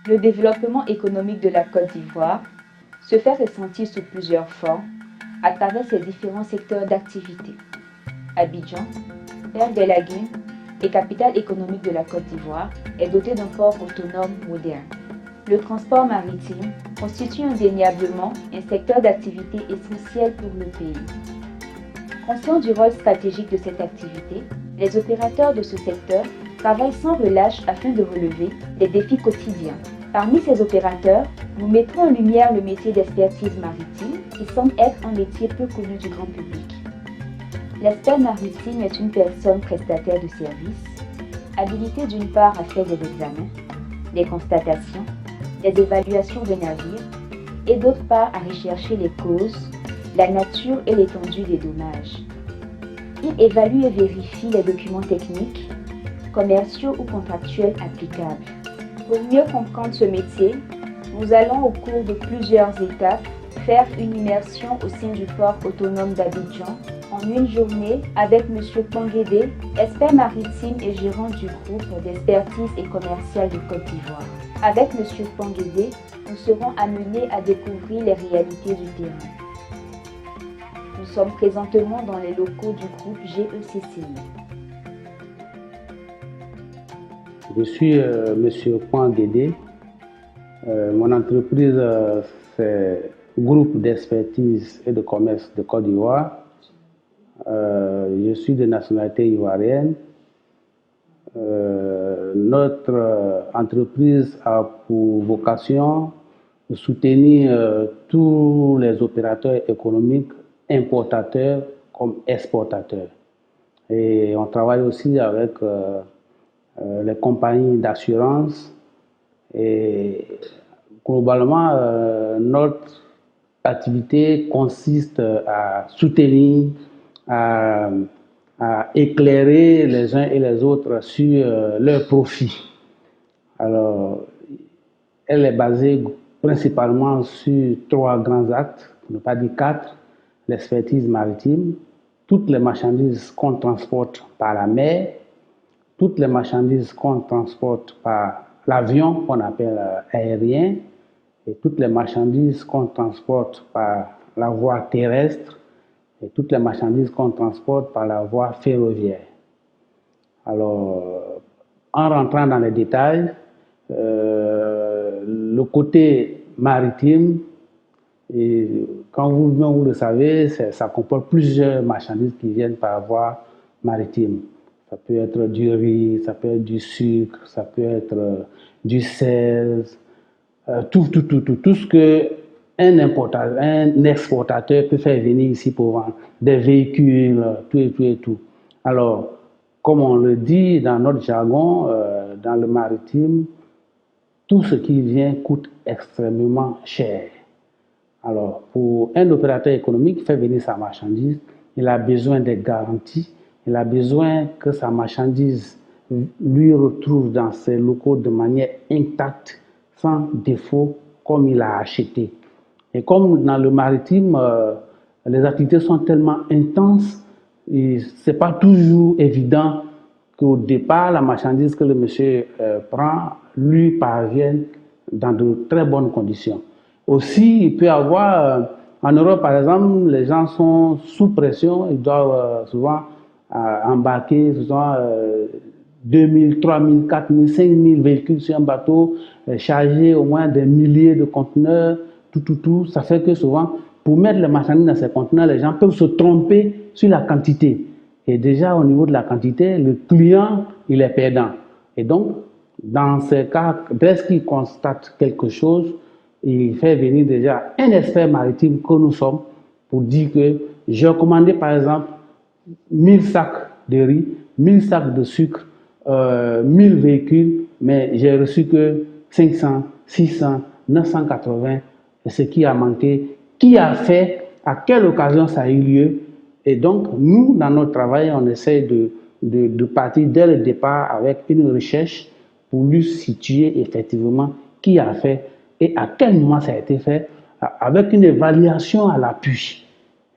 Le développement économique de la Côte d'Ivoire se fait ressentir sous plusieurs formes à travers ses différents secteurs d'activité. Abidjan, père des lagunes et capitale économique de la Côte d'Ivoire, est doté d'un port autonome moderne. Le transport maritime constitue indéniablement un secteur d'activité essentiel pour le pays. Conscients du rôle stratégique de cette activité, les opérateurs de ce secteur travaillent sans relâche afin de relever les défis quotidiens. Parmi ces opérateurs, nous mettrons en lumière le métier d'expertise maritime qui semble être un métier peu connu du grand public. L'expert maritime est une personne prestataire de services, habilitée d'une part à faire des examens, des constatations, des évaluations de navires et d'autre part à rechercher les causes, la nature et l'étendue des dommages. Il évalue et vérifie les documents techniques, commerciaux ou contractuels applicables. Pour mieux comprendre ce métier, nous allons au cours de plusieurs étapes faire une immersion au sein du port autonome d'Abidjan en une journée avec M. Panguédé, expert maritime et gérant du groupe d'expertise et commercial de Côte d'Ivoire. Avec M. Panguédé, nous serons amenés à découvrir les réalités du terrain. Nous sommes présentement dans les locaux du groupe GECCI. Je suis M. Panguédé. Mon entreprise, c'est Groupe d'expertise et de commerce de Côte d'Ivoire. Je suis de nationalité ivoirienne. Notre entreprise a pour vocation de soutenir tous les opérateurs économiques, importateurs comme exportateurs. Et on travaille aussi avec les compagnies d'assurance. Et globalement, notre activité consiste à soutenir, à éclairer les uns et les autres sur leurs profits. Alors, elle est basée principalement sur 3 grands actes, pour ne pas dire 4. L'expertise maritime, toutes les marchandises qu'on transporte par la mer, toutes les marchandises qu'on transporte par l'avion qu'on appelle aérien, et toutes les marchandises qu'on transporte par la voie terrestre, et toutes les marchandises qu'on transporte par la voie ferroviaire. Alors, en rentrant dans les détails, le côté maritime, et quand vous le savez, ça comporte plusieurs marchandises qui viennent par voie maritime. Ça peut être du riz, ça peut être du sucre, ça peut être du sel, tout ce que un exportateur peut faire venir ici pour vendre, des véhicules, tout. Alors, comme on le dit dans notre jargon, dans le maritime, tout ce qui vient coûte extrêmement cher. Alors, pour un opérateur économique faire venir sa marchandise, il a besoin de garanties, il a besoin que sa marchandise lui retrouve dans ses locaux de manière intacte, sans défaut, comme il a acheté. Et comme dans le maritime, les activités sont tellement intenses, ce n'est pas toujours évident qu'au départ, la marchandise que le monsieur prend lui parvienne dans de très bonnes conditions. Aussi, il peut y avoir, en Europe par exemple, les gens sont sous pression, ils doivent souvent embarquer souvent 2000, 3000, 4000, 5000 véhicules sur un bateau, chargés au moins des milliers de conteneurs, tout. Ça fait que souvent, pour mettre les marchandises dans ces conteneurs, les gens peuvent se tromper sur la quantité. Et déjà, au niveau de la quantité, le client, il est perdant. Et donc, dans ces cas, dès qu'il constate quelque chose, il fait venir déjà un expert maritime que nous sommes pour dire que j'ai commandé par exemple 1000 sacs de riz, 1000 sacs de sucre, 1000 véhicules, mais j'ai reçu que 500, 600, 980, et ce qui a manqué, qui a fait, à quelle occasion ça a eu lieu. Et donc, nous, dans notre travail, on essaie de partir dès le départ avec une recherche pour lui situer effectivement qui a fait et à quel moment ça a été fait, avec une évaluation à l'appui.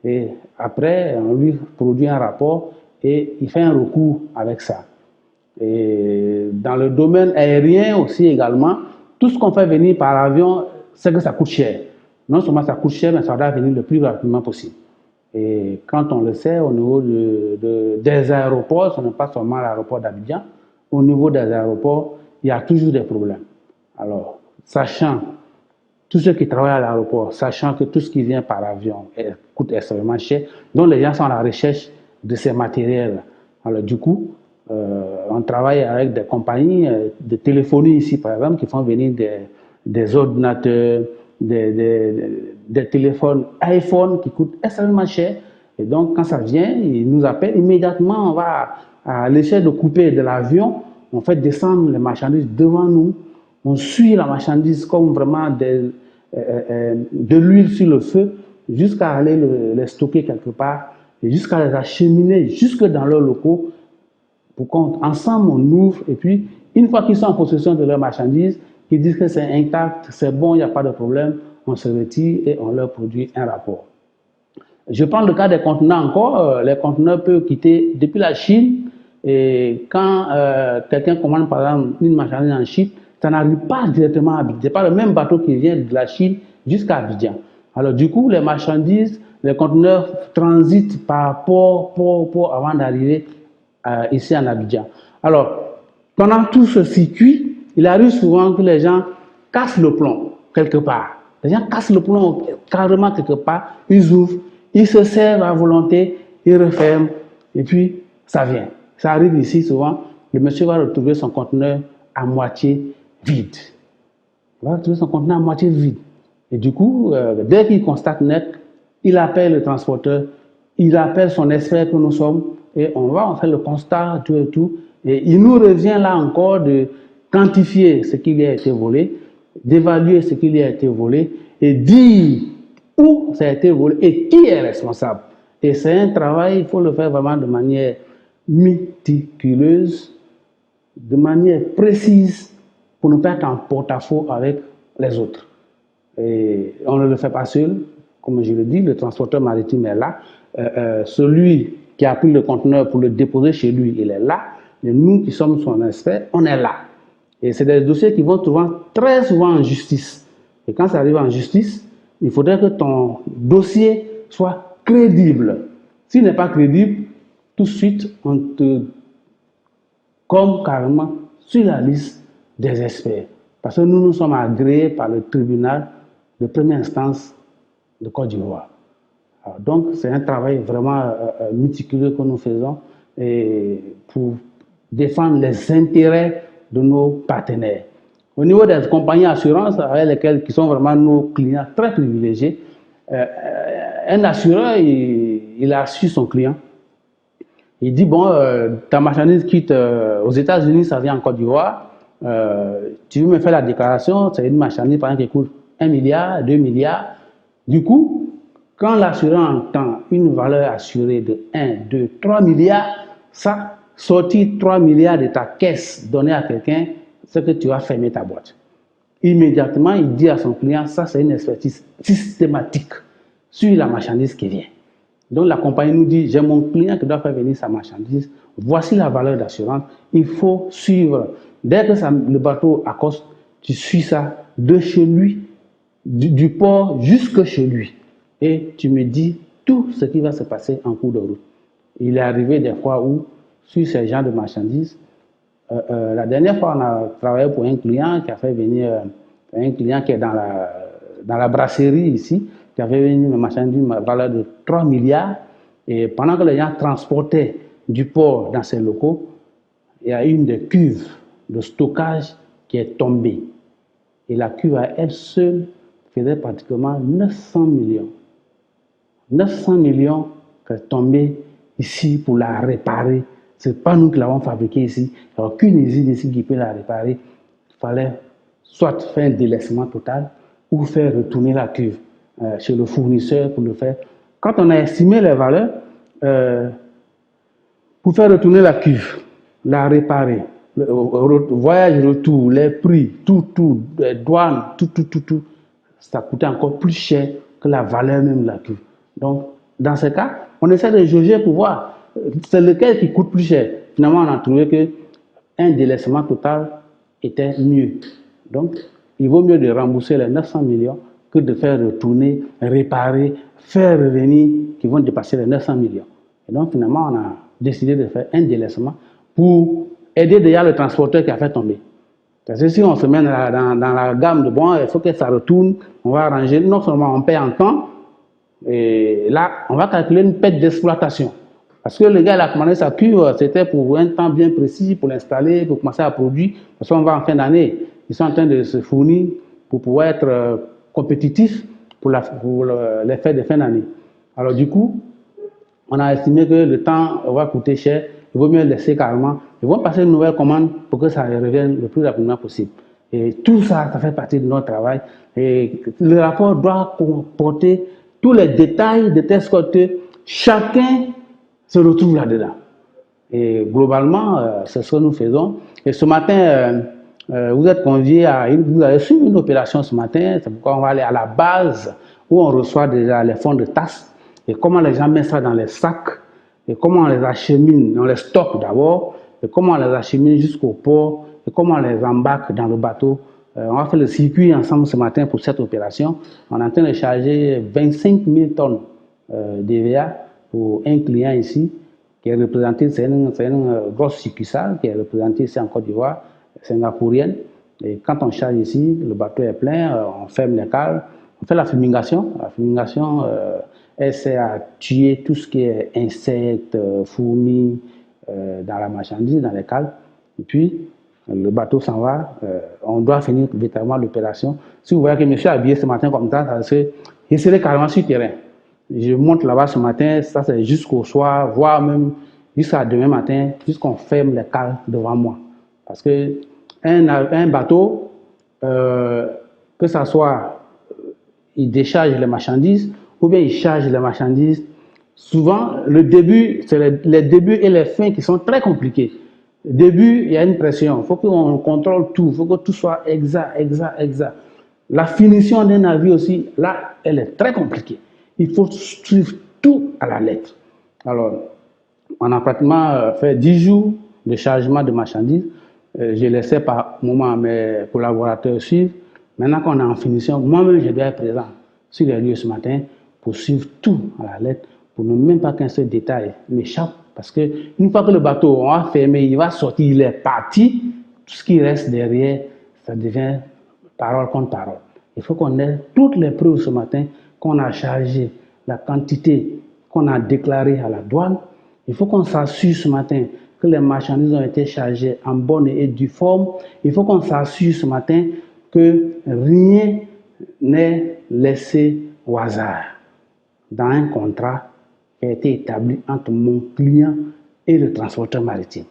Et après, on lui produit un rapport et il fait un recours avec ça. Et dans le domaine aérien aussi également, tout ce qu'on fait venir par avion, c'est que ça coûte cher. Non seulement ça coûte cher, mais ça doit venir le plus rapidement possible. Et quand on le sait, au niveau des aéroports, ce n'est pas seulement l'aéroport d'Abidjan, au niveau des aéroports, il y a toujours des problèmes. Alors, sachant, tous ceux qui travaillent à l'aéroport, sachant que tout ce qui vient par avion coûte extrêmement cher, donc les gens sont à la recherche de ces matériels. Alors du coup, on travaille avec des compagnies de téléphonie ici, par exemple, qui font venir des ordinateurs, des téléphones iPhone qui coûtent extrêmement cher. Et donc, quand ça vient, ils nous appellent immédiatement. On va à l'échelle de couper de l'avion, on fait descendre les marchandises devant nous. On suit la marchandise comme vraiment de l'huile sur le feu jusqu'à aller les stocker quelque part et jusqu'à les acheminer jusque dans leurs locaux pour qu'ensemble on ouvre et puis une fois qu'ils sont en possession de leurs marchandises, qu'ils disent que c'est intact, c'est bon, il n'y a pas de problème, on se retire et on leur produit un rapport. Je prends le cas des conteneurs encore. Les conteneurs peuvent quitter depuis la Chine et quand quelqu'un commande par exemple une marchandise en Chine, ça n'arrive pas directement à Abidjan. Ce n'est pas le même bateau qui vient de la Chine jusqu'à Abidjan. Alors du coup, les marchandises, les conteneurs transitent par port avant d'arriver ici en Abidjan. Alors, pendant tout ce circuit, il arrive souvent que les gens cassent le plomb quelque part. Les gens cassent le plomb carrément quelque part, ils ouvrent, ils se servent à volonté, ils referment, et puis ça vient. Ça arrive ici souvent, le monsieur va retrouver son conteneur à moitié vide. Il va retrouver son conteneur à moitié vide. Et du coup, dès qu'il constate net, il appelle le transporteur, il appelle son expert que nous sommes, et on fait le constat, tout et tout. Et il nous revient là encore de quantifier ce qui lui a été volé, d'évaluer ce qui lui a été volé, et dire où ça a été volé et qui est responsable. Et c'est un travail, il faut le faire vraiment de manière méticuleuse, de manière précise, pour ne pas être en porte-à-faux avec les autres. Et on ne le fait pas seul, comme je le dis, le transporteur maritime est là. Celui qui a pris le conteneur pour le déposer chez lui, il est là. Et nous qui sommes son expert, on est là. Et c'est des dossiers qui vont très souvent en justice. Et quand ça arrive en justice, il faudrait que ton dossier soit crédible. S'il n'est pas crédible, tout de suite, on te comme carrément sur la liste des experts. Parce que nous sommes agréés par le tribunal de première instance de Côte d'Ivoire. Donc, c'est un travail vraiment méticuleux que nous faisons et pour défendre les intérêts de nos partenaires. Au niveau des compagnies d'assurance, avec lesquelles qui sont vraiment nos clients très privilégiés, un assureur, il assure son client. Il dit, bon, ta marchandise quitte aux États-Unis, ça vient en Côte d'Ivoire. Tu veux me faire la déclaration, c'est une marchandise par exemple qui coûte 1 milliard, 2 milliards. Du coup, quand l'assureur entend une valeur assurée de 1, 2, 3 milliards, ça, sortir 3 milliards de ta caisse, donner à quelqu'un, c'est que tu vas fermer ta boîte. Immédiatement, il dit à son client, ça c'est une expertise systématique sur la marchandise qui vient. Donc la compagnie nous dit, j'ai mon client qui doit faire venir sa marchandise, voici la valeur d'assurance, il faut suivre. Dès que le bateau accoste, tu suis ça de chez lui, du port jusque chez lui. Et tu me dis tout ce qui va se passer en cours de route. Il est arrivé des fois où, sur ces genres de marchandises, la dernière fois, on a travaillé pour un client qui a fait venir, un client qui est dans la brasserie ici, qui a fait venir une marchandise à valeur de 3 milliards. Et pendant que les gens transportaient du port dans ces locaux, il y a une des cuves de stockage qui est tombée. Et la cuve à elle seule faisait pratiquement 900 millions. 900 millions qui est tombée ici pour la réparer. Ce n'est pas nous qui l'avons fabriquée ici. Il n'y a aucune usine ici qui peut la réparer. Il fallait soit faire un délaissement total ou faire retourner la cuve chez le fournisseur pour le faire. Quand on a estimé les valeurs, pour faire retourner la cuve, la réparer, le voyage-retour, les prix, tout, les douanes, tout, ça coûtait encore plus cher que la valeur même de la cuve. Donc, dans ce cas, on essaie de jauger pour voir c'est lequel qui coûte plus cher. Finalement, on a trouvé qu'un délaissement total était mieux. Donc, il vaut mieux de rembourser les 900 millions que de faire retourner, réparer, faire revenir qui vont dépasser les 900 millions. Et donc, finalement, on a décidé de faire un délaissement pour aider déjà le transporteur qui a fait tomber. Parce que si on se met dans la gamme de bon, il faut que ça retourne, on va arranger, non seulement on paie en temps, et là, on va calculer une perte d'exploitation. Parce que le gars, il a commandé sa cuve, c'était pour un temps bien précis, pour l'installer, pour commencer à produire. Parce qu'on va en fin d'année, ils sont en train de se fournir pour pouvoir être compétitifs pour les fêtes de fin d'année. Alors du coup, on a estimé que le temps va coûter cher, il vaut mieux laisser carrément. Ils vont passer une nouvelle commande pour que ça revienne le plus rapidement possible. Et tout ça, ça fait partie de notre travail. Et le rapport doit comporter tous les détails de telle sorte que chacun se retrouve là-dedans. Et globalement, c'est ce que nous faisons. Et ce matin, vous êtes conviés vous avez suivi une opération ce matin, c'est pourquoi on va aller à la base où on reçoit déjà les fonds de tasse et comment les gens mettent ça dans les sacs et comment on les achemine, on les stocke d'abord et comment on les achemine jusqu'au port et comment on les embarque dans le bateau. On va faire le circuit ensemble ce matin pour cette opération. On est en train de charger 25 000 tonnes d'EVA pour un client ici qui est représenté, c'est une grosse succursale qui est représentée ici en Côte d'Ivoire, singapourienne. Et quand on charge ici, le bateau est plein, on ferme les cales, on fait la fumigation. La fumigation, elle sert à tuer tout ce qui est insectes, fourmis dans la marchandise, dans les cales. Et puis, le bateau s'en va, on doit finir véritablement l'opération. Si vous voyez que monsieur est habillé ce matin comme ça, il serait carrément sur le terrain. Je monte là-bas ce matin, ça c'est jusqu'au soir, voire même jusqu'à demain matin, jusqu'on ferme les cales devant moi. Parce que un bateau, que ça soit, il décharge les marchandises, ou bien il charge les marchandises, souvent le début, c'est les débuts et les fins qui sont très compliqués. Au début, il y a une pression, il faut qu'on contrôle tout, il faut que tout soit exact. La finition d'un navire aussi, là, elle est très compliquée. Il faut suivre tout à la lettre. Alors, on a pratiquement fait 10 jours de chargement de marchandises. Je laissais par moment mes collaborateurs suivre. Maintenant qu'on est en finition, moi-même, je dois être présent sur les lieux ce matin pour suivre tout à la lettre, pour ne même pas qu'un seul détail m'échappe. Parce qu'une fois que le bateau, on va fermer, il va sortir, il est parti, tout ce qui reste derrière, ça devient parole contre parole. Il faut qu'on ait toutes les preuves ce matin qu'on a chargé, la quantité qu'on a déclarée à la douane. Il faut qu'on s'assure ce matin que les marchandises ont été chargées en bonne et due forme. Il faut qu'on s'assure ce matin que rien n'est laissé au hasard dans un contrat qui a été établi entre mon client et le transporteur maritime.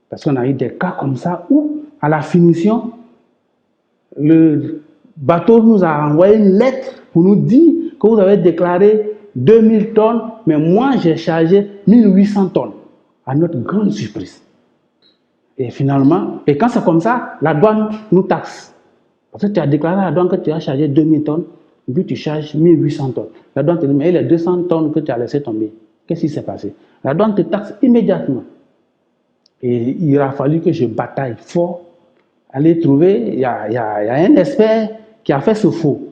Parce qu'on a eu des cas comme ça où, à la finition, le bateau nous a envoyé une lettre pour nous dire que vous avez déclaré 2000 tonnes, mais moi j'ai chargé 1800 tonnes, à notre grande surprise. Et finalement, et quand c'est comme ça, la douane nous taxe. Parce que tu as déclaré à la douane que tu as chargé 2000 tonnes, et puis tu charges 1800 tonnes. La douane te dit, mais les 200 tonnes que tu as laissé tomber, qu'est-ce qui s'est passé? La douane te taxe immédiatement. Et il a fallu que je bataille fort, aller trouver, il y a un expert qui a fait ce faux.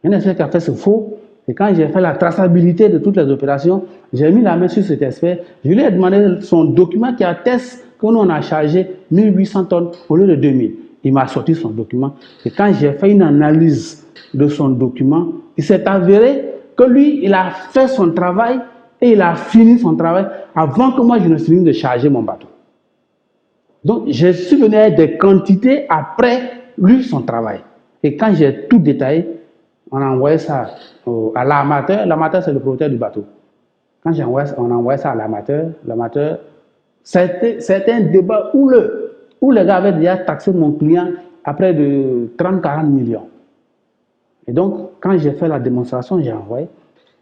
Un expert qui a fait ce faux, et quand j'ai fait la traçabilité de toutes les opérations, j'ai mis la main sur cet expert, je lui ai demandé son document qui atteste que nous on a chargé 1800 tonnes au lieu de 2000. Il m'a sorti son document, et quand j'ai fait une analyse de son document, il s'est avéré que lui, il a fait son travail et il a fini son travail avant que moi je ne finisse de charger mon bateau. Donc, je suis venu avec des quantités après lui son travail. Et quand j'ai tout détaillé, on a envoyé ça à l'armateur. L'armateur, c'est le propriétaire du bateau. Quand on a envoyé ça à l'armateur, c'était un débat où les gars avaient déjà taxé mon client à près de 30-40 millions. Et donc, quand j'ai fait la démonstration, j'ai envoyé.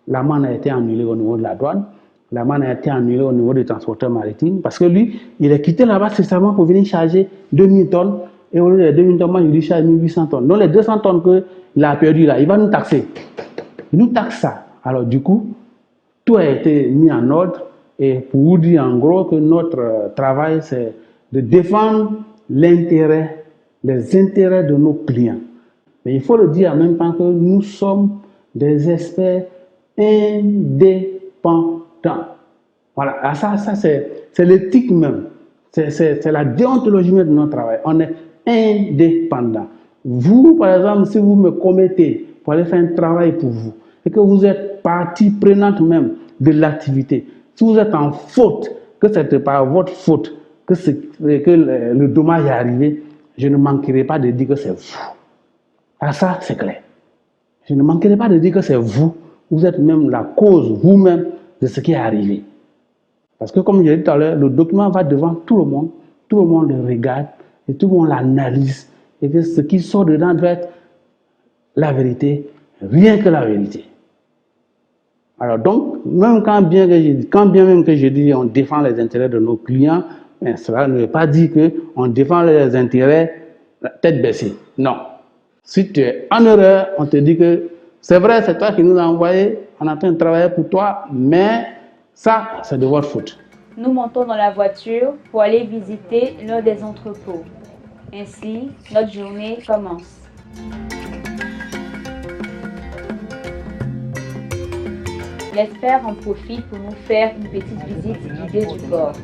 L'amende a été annulée au niveau de la douane. L'amende a été annulée au niveau du transporteur maritime parce que lui, il est quitté là-bas spécialement pour venir charger 2000 tonnes. Et au lieu de 2000 tonnes, moi, je lui charge 1800 tonnes. Donc, les 200 tonnes qu'il a perdu là, il va nous taxer. Il nous taxe ça. Alors, du coup, tout a été mis en ordre. Et pour vous dire en gros que notre travail, c'est de défendre l'intérêt les intérêts de nos clients. Mais il faut le dire en même temps que nous sommes des experts indépendants. Voilà, ça c'est l'éthique même. C'est la déontologie même de notre travail. On est indépendant. Vous, par exemple, si vous me commettez pour aller faire un travail pour vous, et que vous êtes partie prenante même de l'activité, si vous êtes en faute, que ce n'est pas votre faute, que le dommage est arrivé, je ne manquerai pas de dire que c'est vous. Ah, ça, c'est clair. Je ne manquerai pas de dire que c'est vous. Vous êtes même la cause, vous-même, de ce qui est arrivé. Parce que, comme je l'ai dit tout à l'heure, le document va devant tout le monde le regarde, et tout le monde l'analyse, et que ce qui sort dedans doit être la vérité, rien que la vérité. Alors donc, même quand bien même que je dis on défend les intérêts de nos clients, mais cela ne veut pas dire qu'on défend les intérêts la tête baissée. Non. Si tu es en erreur, on te dit que c'est vrai, c'est toi qui nous as envoyé, on est en train de travailler pour toi, mais ça, c'est de votre faute. Nous montons dans la voiture pour aller visiter l'un des entrepôts. Ainsi, notre journée commence. L'expert en profite pour nous faire une petite visite guidée du port,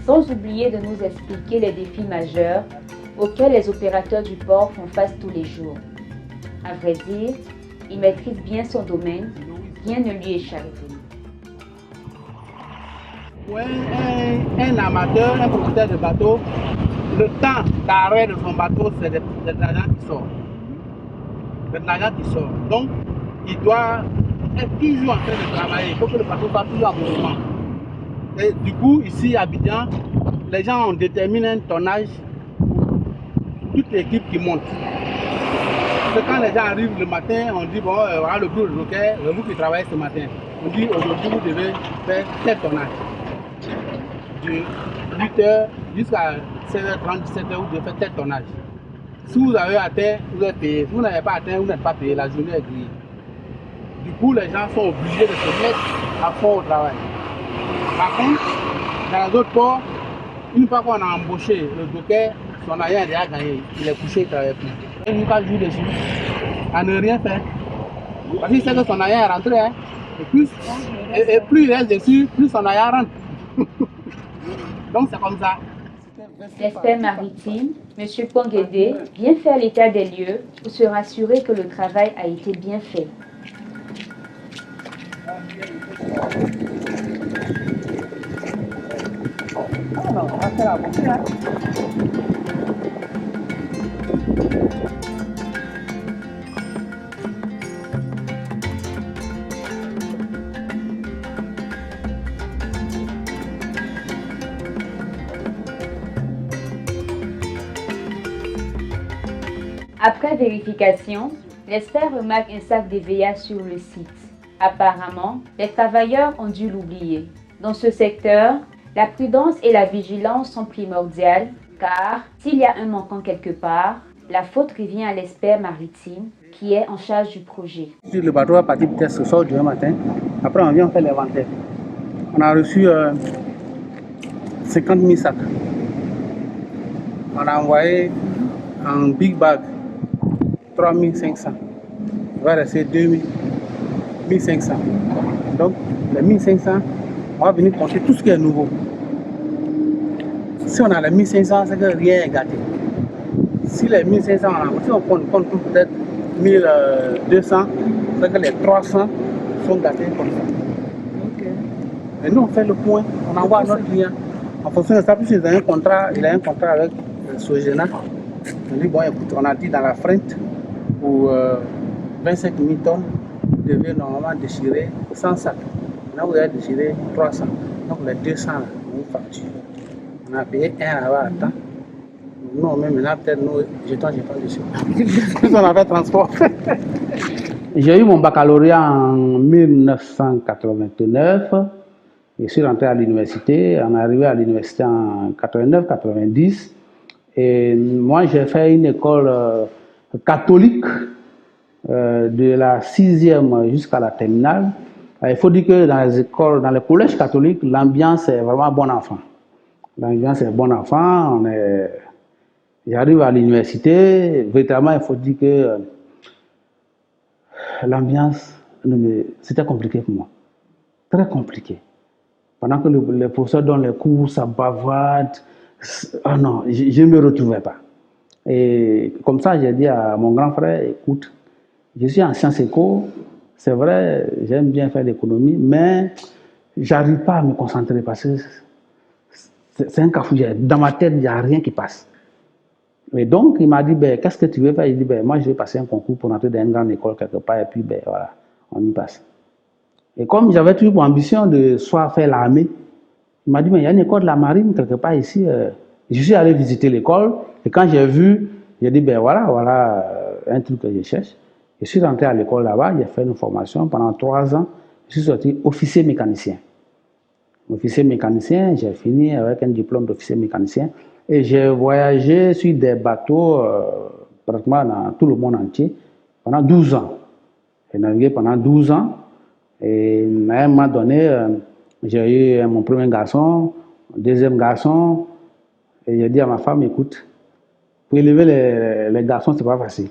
sans oublier de nous expliquer les défis majeurs auxquels les opérateurs du port font face tous les jours. À vrai dire, il maîtrise bien son domaine, rien ne lui échappe. Pour un amateur, un propriétaire de bateau, le temps d'arrêt de son bateau, c'est de l'argent qui sort. C'est de l'argent qui sort. Donc, il doit être toujours en train de travailler. Il faut que le bateau soit toujours en mouvement. Et du coup, ici à Abidjan, les gens ont déterminé un tonnage pour toute l'équipe qui monte. Parce que quand les gens arrivent le matin, on dit, bon, voilà le bureau de jockey, vous qui travaillez ce matin. On dit, aujourd'hui, vous devez faire tel tonnage. De 8h jusqu'à 16h30, 17h, vous devez faire tel tonnage. Si vous avez atteint, vous êtes payé. Si vous n'avez pas atteint, vous n'êtes pas payé. La journée est grillée. Du coup, les gens sont obligés de se mettre à fond au travail. Par contre, dans les autres ports, une fois qu'on a embauché le docker, son agent est déjà gagné. Il est couché, il ne travaille plus. Il ne peut pas jouer dessus, à ne rien faire. Parce qu'il sait que son agent est rentré. Hein. Et plus il reste dessus, plus son agent rentre. Donc c'est comme ça. L'expert maritime, M. Ponguédé, vient faire l'état des lieux pour se rassurer que le travail a été bien fait. Après vérification, l'expert remarque un sac d'EVA sur le site. Apparemment, les travailleurs ont dû l'oublier. Dans ce secteur, la prudence et la vigilance sont primordiales car s'il y a un manquant quelque part, la faute revient à l'expert maritime qui est en charge du projet. Le bateau va partir peut-être ce soir, demain matin. Après, on vient faire l'inventaire. On a reçu 50 000 sacs. On a envoyé en big bag 3 500. Il va rester 2 500. Donc, les 1500, on va venir compter tout ce qui est nouveau. Si on a les 1500, c'est que rien est gâté. Si les 1500, si on compte peut-être 1200, c'est que les 300 sont gâtés comme ça. Okay. Et nous, on fait le point, on envoie à notre client. En fonction de ça, puis il a un contrat avec Sogena. On dit, bon, écoute, on a dit dans la freinte, pour 25 000 tonnes, vous devez normalement déchirer 100 sacs. Là, vous avez déchiré 300. Donc, les 200, là, on vous facture. On a payé un là-bas à temps. Non, mais maintenant, peut-être nous, jetons dessus. On a fait transport. J'ai eu mon baccalauréat en 1989. Je suis rentré à l'université. On est arrivé à l'université en 89-90. Et moi, j'ai fait une école catholique de la 6e jusqu'à la terminale. Il faut dire que dans les écoles, dans les collèges catholiques, l'ambiance est vraiment bon enfant. L'ambiance est bon enfant. J'arrive à l'université, véritablement, il faut dire que l'ambiance, c'était compliqué pour moi. Très compliqué. Pendant que les professeurs donnent les cours, ça bavarde. Ah non, je ne me retrouvais pas. Et comme ça, j'ai dit à mon grand frère, écoute, je suis en sciences éco, c'est vrai, j'aime bien faire l'économie, mais j'arrive pas à me concentrer parce que c'est un cafouillage. Dans ma tête, il n'y a rien qui passe. Et donc, il m'a dit, ben, qu'est-ce que tu veux faire? Il dit, ben, moi, je vais passer un concours pour entrer dans une grande école quelque part, et puis, ben, voilà, on y passe. Et comme j'avais toujours pour ambition de soit faire l'armée, il m'a dit, mais il y a une école de la marine quelque part ici. Je suis allé visiter l'école, et quand j'ai vu, j'ai dit, ben voilà un truc que je cherche. Je suis rentré à l'école là-bas, j'ai fait une formation pendant 3 ans, je suis sorti officier mécanicien. Officier mécanicien, j'ai fini avec un diplôme d'officier mécanicien, et j'ai voyagé sur des bateaux pratiquement dans tout le monde entier pendant 12 ans. J'ai navigué pendant 12 ans, et à un moment donné, j'ai eu mon premier garçon, deuxième garçon, et j'ai dit à ma femme, écoute, pour élever les garçons, c'est pas facile.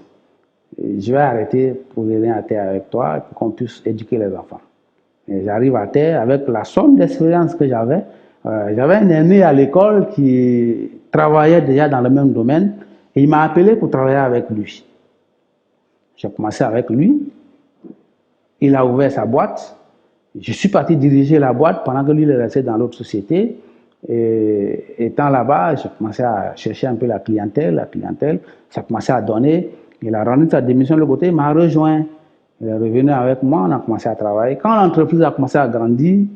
Je vais arrêter pour venir à terre avec toi, pour qu'on puisse éduquer les enfants. Et j'arrive à terre avec la somme d'expérience que j'avais. J'avais un aîné à l'école qui travaillait déjà dans le même domaine, et il m'a appelé pour travailler avec lui. J'ai commencé avec lui, il a ouvert sa boîte, je suis parti diriger la boîte pendant que lui il est resté dans l'autre société. Et étant là-bas, j'ai commencé à chercher un peu la clientèle, ça a commencé à donner. Il a rendu sa démission de l'autre côté, il m'a rejoint. Il est revenu avec moi, on a commencé à travailler. Quand l'entreprise a commencé à grandir,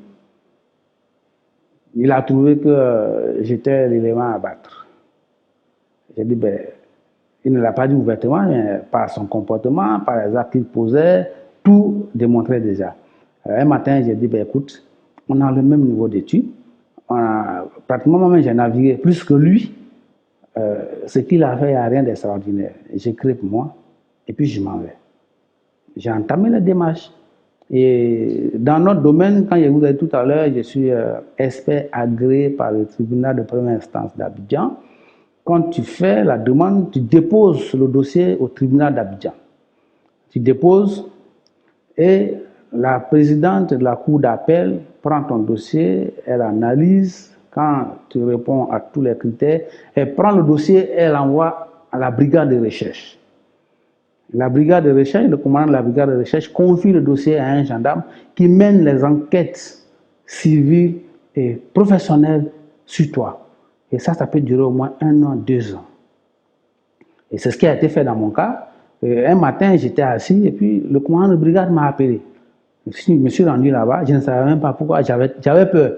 il a trouvé que j'étais l'élément à battre. J'ai dit, ben, il ne l'a pas dit ouvertement, mais par son comportement, par les actes qu'il posait, tout démontrait déjà. Un matin, j'ai dit, ben, écoute, on a le même niveau d'études. Pratiquement, moi-même, j'ai navigué plus que lui. Ce qu'il a fait, il n'y a rien d'extraordinaire. J'écris pour moi, et puis je m'en vais. J'ai entamé la démarche. Et dans notre domaine, quand je vous ai dit tout à l'heure, je suis expert agréé par le tribunal de première instance d'Abidjan. Quand tu fais la demande, tu déposes le dossier au tribunal d'Abidjan. Tu déposes et la présidente de la cour d'appel prend ton dossier, elle analyse. Quand tu réponds à tous les critères, elle prend le dossier, elle envoie à la brigade de recherche. La brigade de recherche, le commandant de la brigade de recherche confie le dossier à un gendarme qui mène les enquêtes civiles et professionnelles sur toi. Et ça peut durer au moins 1 an, 2 ans. Et c'est ce qui a été fait dans mon cas. Un matin, j'étais assis et puis le commandant de brigade m'a appelé. Je me suis rendu là-bas, je ne savais même pas pourquoi, j'avais peur.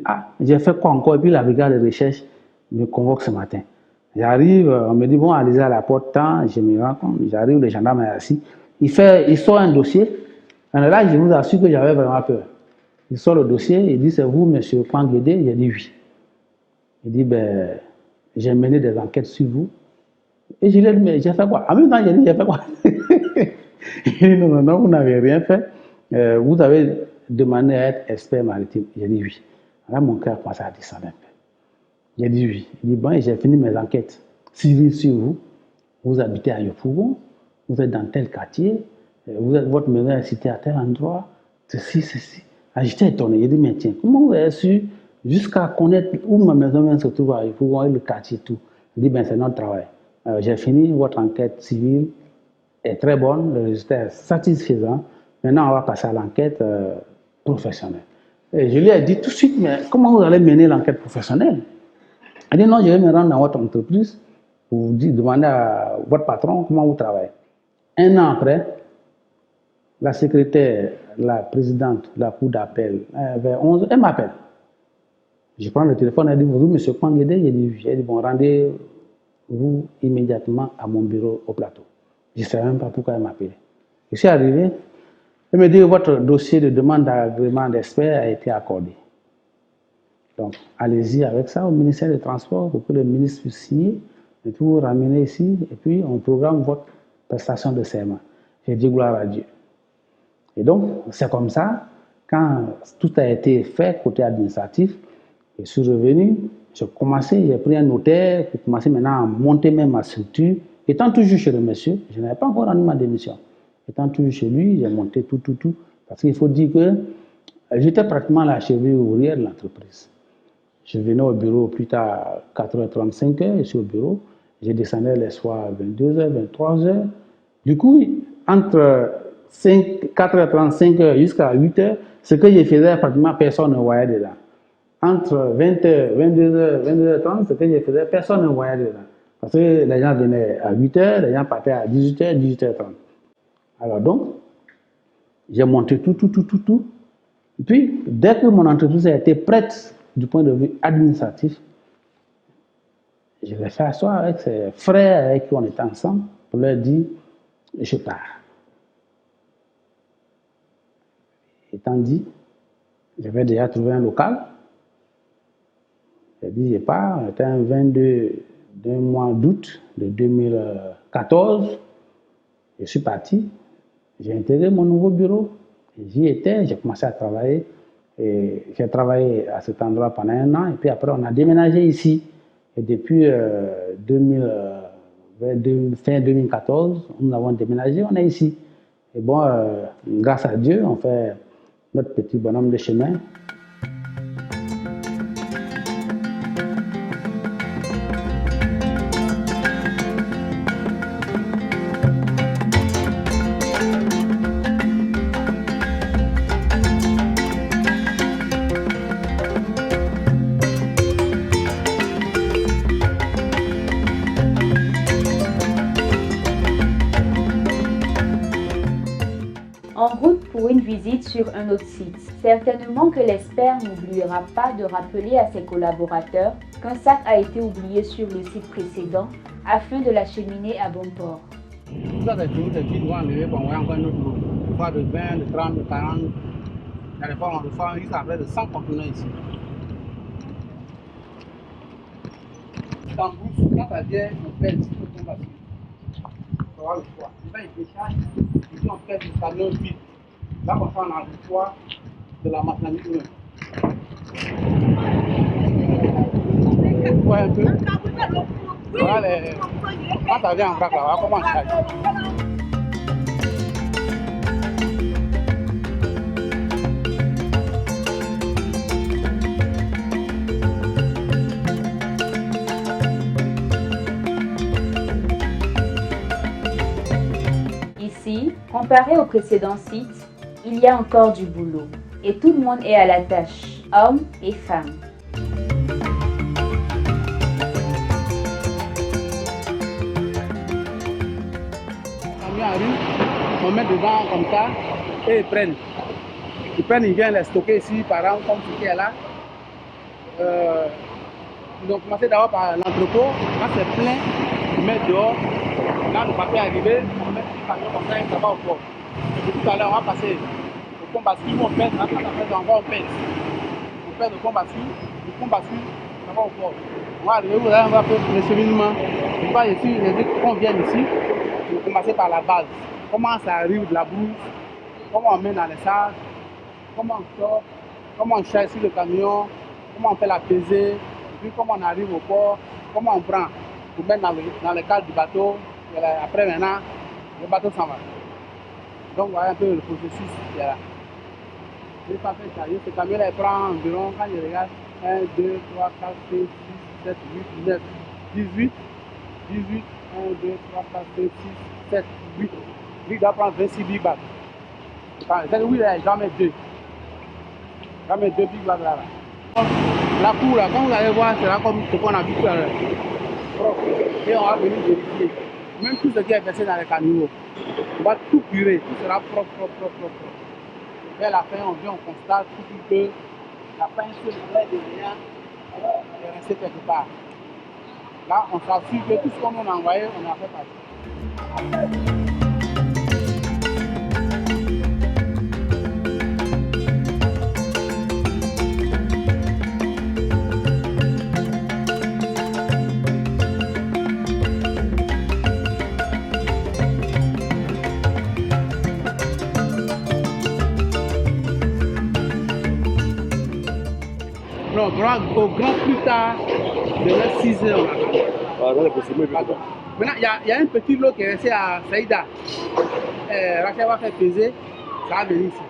Ah, j'ai fait quoi encore? Et puis la brigade de recherche me convoque ce matin. J'arrive, on me dit, bon, allez à la porte, tant, je me rends compte, j'arrive, le gendarme est assis. Il sort un dossier. Et là, je vous assure que j'avais vraiment peur. Il sort le dossier, il dit, c'est vous, monsieur Panguédé? J'ai dit oui. Il dit, ben, j'ai mené des enquêtes sur vous. Et je lui ai dit, mais j'ai fait quoi? En même temps, j'ai dit, j'ai fait quoi? Il dit, non, vous n'avez rien fait. Vous avez demandé à être expert maritime. J'ai dit oui. Là, mon cœur a commencé à descendre un peu. J'ai dit oui. Il dit, bon, j'ai fini mes enquêtes civiles sur vous. Vous habitez à Yopougon, vous êtes dans tel quartier, votre maison est située à tel endroit, ceci. Ah, j'étais étonné. J'ai dit, mais tiens, comment vous avez su jusqu'à connaître où ma maison se trouve à Yopougon et le quartier tout? Il dit, ben, c'est notre travail. J'ai fini, votre enquête civile est très bonne, le résultat est satisfaisant. Maintenant, on va passer à l'enquête professionnelle. Et je lui ai dit tout de suite, mais comment vous allez mener l'enquête professionnelle? Elle dit, non, je vais me rendre dans votre entreprise pour vous demander à votre patron comment vous travaillez. 1 an après, la secrétaire, la présidente de la cour d'appel, vers 11, elle m'appelle. Je prends le téléphone, elle dit, bonjour, monsieur Panguédé. J'ai dit, oui. Elle dit, bon, rendez-vous immédiatement à mon bureau au plateau. Je ne savais même pas pourquoi elle m'appelait. Je suis arrivé, elle me dit, votre dossier de demande d'agrément d'expert a été accordé. Donc, allez-y avec ça au ministère des Transports pour que le ministre puisse signer, et puis vous ramenez ici, et puis on programme votre prestation de serment. J'ai dit gloire à Dieu. Et donc, c'est comme ça, quand tout a été fait côté administratif, je suis revenu, j'ai pris un notaire pour commencer maintenant à monter même ma structure. Étant toujours chez le monsieur, je n'avais pas encore rendu ma démission. Étant toujours chez lui, j'ai monté tout. Parce qu'il faut dire que j'étais pratiquement la cheville ouvrière de l'entreprise. Je venais au bureau plus tard à 4h35, je suis au bureau. Je descendais les soirs à 22h, 23h. Du coup, entre 4h35 jusqu'à 8h, ce que je faisais, pratiquement personne ne voyait dedans. Entre 20h, 22h, 22h30, ce que je faisais, personne ne voyait dedans. Parce que les gens venaient à 8h, les gens partaient à 18h, 18h30. Alors donc, j'ai monté tout. Puis, dès que mon entreprise a été prête du point de vue administratif, je l'ai fait asseoir avec ses frères avec qui on était ensemble pour leur dire, je pars. Étant dit, j'avais déjà trouvé un local. J'ai dit, je pars. C'était un 22 d'un mois d'août de 2014. Je suis parti. J'ai intégré mon nouveau bureau. J'y étais, j'ai commencé à travailler. Et j'ai travaillé à cet endroit pendant 1 an. Et puis après, on a déménagé ici. Et depuis fin 2014, nous avons déménagé, on est ici. Et bon, grâce à Dieu, on fait notre petit bonhomme de chemin. En route pour une visite sur un autre site. Certainement que l'expert n'oubliera pas de rappeler à ses collaborateurs qu'un sac a été oublié sur le site précédent afin de l'acheminer à bon port. Ça, c'est tout, des petits doigts enlevés pour envoyer encore notre lot. Des fois de 20, de 30, de 40. Il y a des fois, on reçoit jusqu'à près de 100 conteneurs ici. Dans le bouche, quand ça vient, on pèse, il faut qu'on va suivre. On va voir le poids. Quand il décharge, ici on pèse le camion vide. Là, on fait le poids de la marchandise même. Ouais, un peu. Voilà quand ça vient en vrac, là, voilà comment on charge. Ici, comparé au précédent site, il y a encore du boulot et tout le monde est à la tâche, hommes et femmes. On met dedans comme ça et ils prennent. Ils viennent les stocker ici, par exemple, comme ce qui est là. Ils ont commencé d'abord par l'entrepôt. Quand c'est plein, ils mettent dehors. Quand le papier est arrivé, on met le camion comme ça et ça va au port. Et tout à l'heure, on va passer au pont bascule, on pèse. Quand on pèse. On pèse au pont bascule, le pont bascule, ça va au port. On va arriver, vous allez voir un peu le cheminement. Je vois ici, les gens qu'on vient ici, on va commencer par la base. Comment ça arrive de la brousse, comment on met dans les sacs, comment on sort, comment on charge sur le camion, comment on fait la pesée, et puis comment on arrive au port, comment on prend pour mettre dans le cadre du bateau. Et là, après maintenant, le bateau s'en va. Donc voilà un peu le processus qui est là. Je pas fait charger, ce camion-là prend environ, quand je regarde, 1, 2, 3, 4, 5, 6, 7, 8, 9, 18, 18, 1, 2, 3, 4, 5, 6, 7, 8. Lui, il doit prendre 26 big bags. C'est-à-dire oui, il doit mettre 2. Il doit mettre 2 big bags là. La cour, là, quand vous allez voir, c'est là comme ce qu'on a vu propre. Et on va venir vérifier. Même tout ce qui est versé dans les camions, on va tout purer, tout sera propre. Et à la fin, on vient, on constate que la pince de lait de rien est restée quelque part. Là, on s'assure que tout ce qu'on a envoyé, on a fait partie. Non, au grand plus tard, Demain 6 heures, on attend. Ah, là, c'est possible. Maintenant, il y a un petit lot qui est resté à Saïda. Rachel va faire peser, ça va venir ici.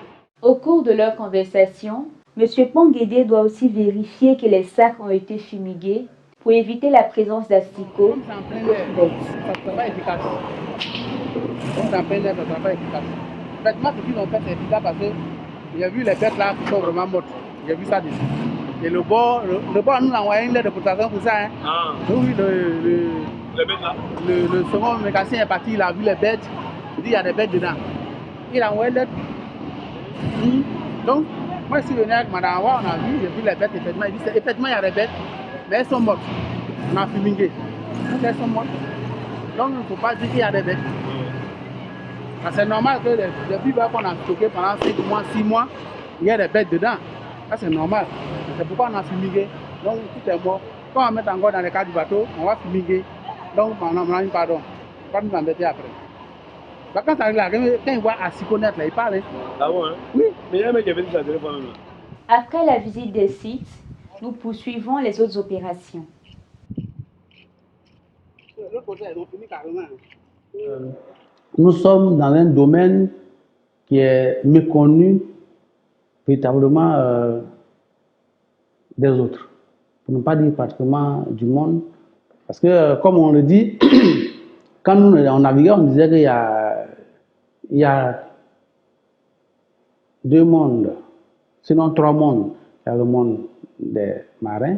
Au cours de leur conversation, M. Ponguédé doit aussi vérifier que les sacs ont été fumigués pour éviter la présence d'asticots. Comme c'est en plein air, ça ne sera pas efficace. Comme c'est en plein air, ça ne sera pas efficace. Effectivement, ce qu'ils ont fait, c'est efficace parce que j'ai vu les bêtes là qui sont vraiment mortes. J'ai vu ça dessus. Et le bord, nous a envoyé une lettre de protection pour ça. Hein. Ah. Oui, Les bêtes là. Le second mécanicien est parti, il a vu les bêtes. Il dit il y a des bêtes dedans. Il a envoyé une lettre. Donc, moi je suis venu avec Madame Awa, on a vu, j'ai vu les bêtes, effectivement. Il dit effectivement il y a des bêtes, mais elles sont mortes. On a fumigé. Donc elles sont mortes. Donc il ne faut pas dire qu'il y a des bêtes. C'est normal que les vivres qu'on a stocké pendant 5 mois, 6 mois, il y a des bêtes dedans. Ça c'est normal. C'est pourquoi on a fumigé. Donc tout est mort. Quand on va mettre encore dans les cas du bateau, on va fumiguer. Donc on a dit pardon. On va nous embêter après. Quand ça arrive là, quand il voit Asiko net là, il parle. Ah bon, hein? Oui. Mais il y a un mec qui avait dit ça la dernière fois même là. Après la visite des sites, nous poursuivons les autres opérations. L'autre côté, ils ont fini carrément. Nous sommes dans un domaine qui est méconnu véritablement des autres. Pour ne pas dire pratiquement du monde. Parce que, comme on le dit, quand nous on naviguait, on disait qu'il y a 2 mondes, sinon 3 mondes. Il y a le monde des marins,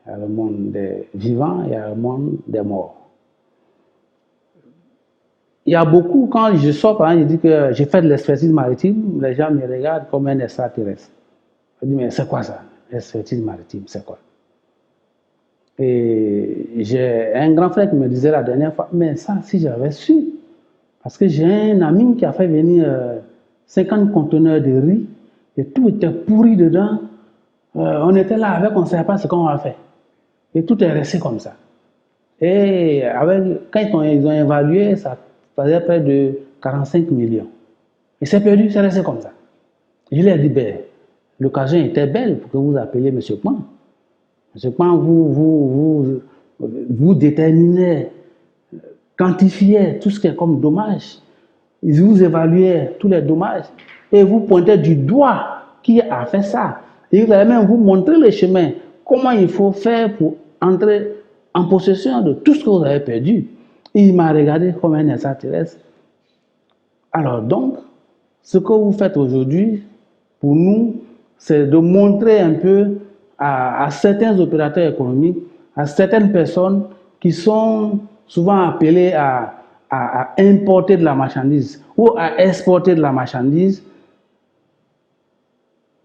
il y a le monde des vivants, il y a le monde des morts. Il y a beaucoup, quand je sors, par exemple, je dis que j'ai fait de l'expertise maritime, les gens me regardent comme un extraterrestre. Je dis, mais c'est quoi ça, l'expertise maritime, c'est quoi? Et j'ai un grand frère qui me disait la dernière fois, mais ça, si j'avais su, parce que j'ai un ami qui a fait venir 50 conteneurs de riz, et tout était pourri dedans. On était là avec, on ne savait pas ce qu'on va faire. Et tout est resté comme ça. Et quand ils ont évalué, ça faisait près de 45 millions. Et c'est perdu, c'est resté comme ça. Je lui ai dit, ben, l'occasion était belle pour que vous appeliez M. Pan. M. Pan, vous déterminez, quantifiez tout ce qui est comme dommage. Vous évaluez tous les dommages et vous pointez du doigt qui a fait ça. Et vous allez même vous montrer le chemin, comment il faut faire pour entrer en possession de tout ce que vous avez perdu. Et il m'a regardé comme un extraterrestre. Alors donc, ce que vous faites aujourd'hui, pour nous, c'est de montrer un peu à certains opérateurs économiques, à certaines personnes qui sont souvent appelées à importer de la marchandise ou à exporter de la marchandise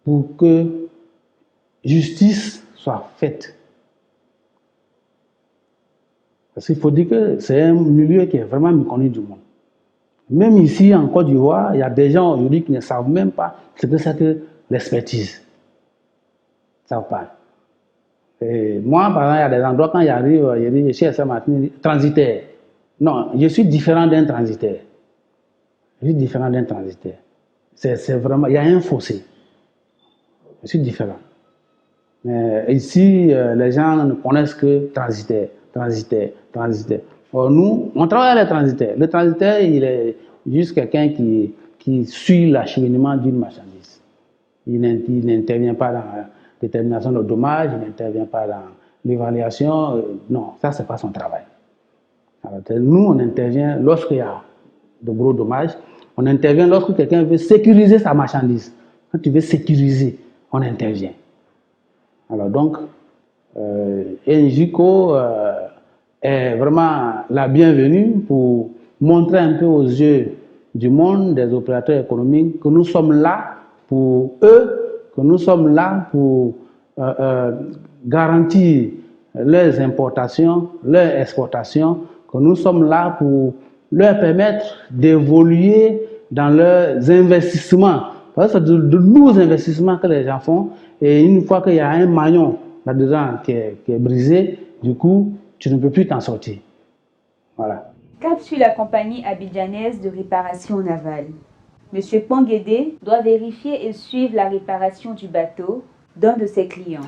pour que justice soit faite. Parce qu'il faut dire que c'est un milieu qui est vraiment méconnu du monde. Même ici en Côte d'Ivoire, il y a des gens aujourd'hui qui ne savent même pas ce que c'est que l'expertise. Ils ne savent pas. Et moi, par exemple, il y a des endroits quand j'arrive, je dis, je suis Saint-Martin, transitaire. Non, je suis différent d'un transitaire. Je suis différent d'un transitaire. C'est vraiment, il y a un fossé. Je suis différent. Ici, les gens ne connaissent que transitaire. Or, nous, on travaille avec les transitaires. Le transitaire, il est juste quelqu'un qui suit l'acheminement d'une marchandise. Il n'intervient pas dans la détermination de dommages, il n'intervient pas dans l'évaluation. Non, ça, ce n'est pas son travail. Alors, nous, on intervient lorsqu'il y a de gros dommages. On intervient lorsque quelqu'un veut sécuriser sa marchandise. Quand tu veux sécuriser, on intervient. Alors donc, NJCO est vraiment la bienvenue pour montrer un peu aux yeux du monde, des opérateurs économiques, que nous sommes là pour eux, que nous sommes là pour garantir leurs importations, leurs exportations, que nous sommes là pour leur permettre d'évoluer dans leurs investissements. Parce que c'est de lourds investissements que les gens font. Et une fois qu'il y a un maillon là-dedans qui est brisé, du coup, tu ne peux plus t'en sortir. Voilà. Cap sur la compagnie abidjanaise de réparation navale. M. Ponguédé doit vérifier et suivre la réparation du bateau d'un de ses clients.